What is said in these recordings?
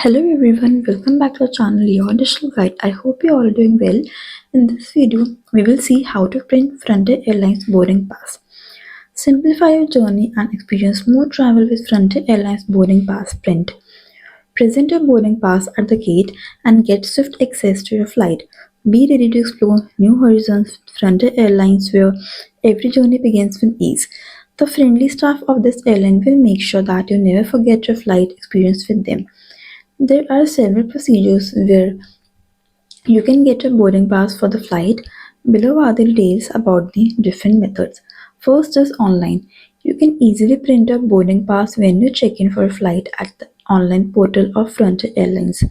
Hello everyone, welcome back to the channel Your Digital Guide. I hope you all are doing well. In this video, we will see how to print Frontier Airlines boarding pass. Simplify your journey and experience smooth travel with Frontier Airlines boarding pass print. Present your boarding pass at the gate and get swift access to your flight. Be ready to explore new horizons with Frontier Airlines, where every journey begins with ease. The friendly staff of this airline will make sure that you never forget your flight experience with them. There are several procedures where you can get a boarding pass for the flight. Below are the details about the different methods. First is online. You can easily print a boarding pass when you check in for a flight at the online portal of Frontier Airlines.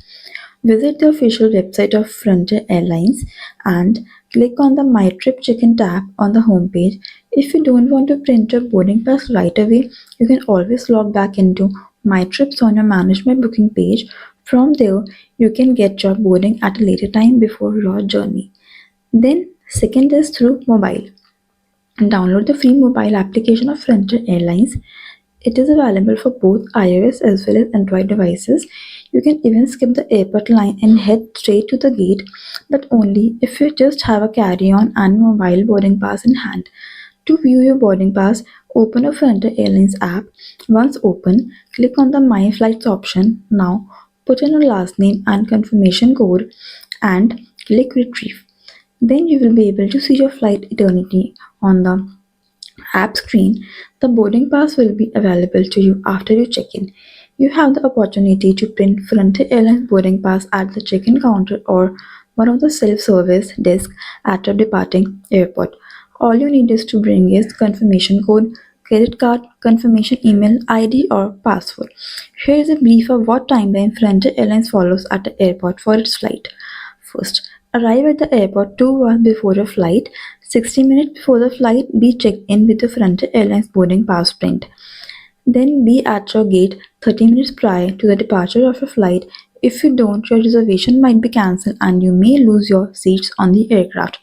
Visit the official website of Frontier Airlines and click on the My Trip Check-in tab on the homepage. If you don't want to print your boarding pass right away, you can always log back into My Trips on your management booking page. From there, you can get your boarding at a later time before your journey. Then, second is through mobile. Download the free mobile application of Frontier Airlines. It is available for both iOS as well as Android devices. You can even skip the airport line and head straight to the gate, but only if you just have a carry-on and mobile boarding pass in hand. To view your boarding pass, open a Frontier Airlines app. Once open, click on the My Flights option. Now, put in your last name and confirmation code and click Retrieve. Then you will be able to see your flight eternity on the app screen. The boarding pass will be available to you after you check in. You have the opportunity to print Frontier Airlines boarding pass at the check-in counter or one of the self-service desks at your departing airport. All you need is to bring is confirmation code, credit card, confirmation email, ID or password. Here is a brief of what timeline Frontier Airlines follows at the airport for its flight. First, arrive at the airport 2 hours before your flight. 60 minutes before the flight, be checked in with the Frontier Airlines boarding pass print. Then be at your gate 30 minutes prior to the departure of your flight. If you don't, your reservation might be cancelled and you may lose your seats on the aircraft.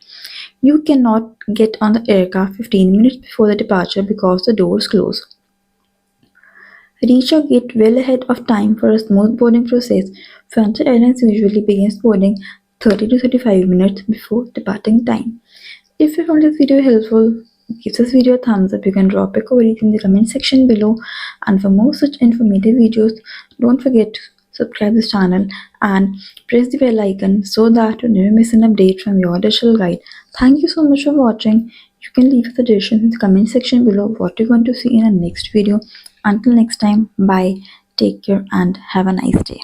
You cannot get on the aircraft 15 minutes before the departure because the doors close. Reach your gate well ahead of time for a smooth boarding process. Frontier Airlines usually begins boarding 30 to 35 minutes before departing time. If you found this video helpful, give this video a thumbs up. You can drop a comment in the comment section below. And for more such informative videos, don't forget to subscribe this channel and press the bell icon so that you never miss an update from Your Digital Guide. Thank you so much for watching. You can leave a suggestion in the comment section below what you want to see in our next video. Until next time, bye, take care and have a nice day.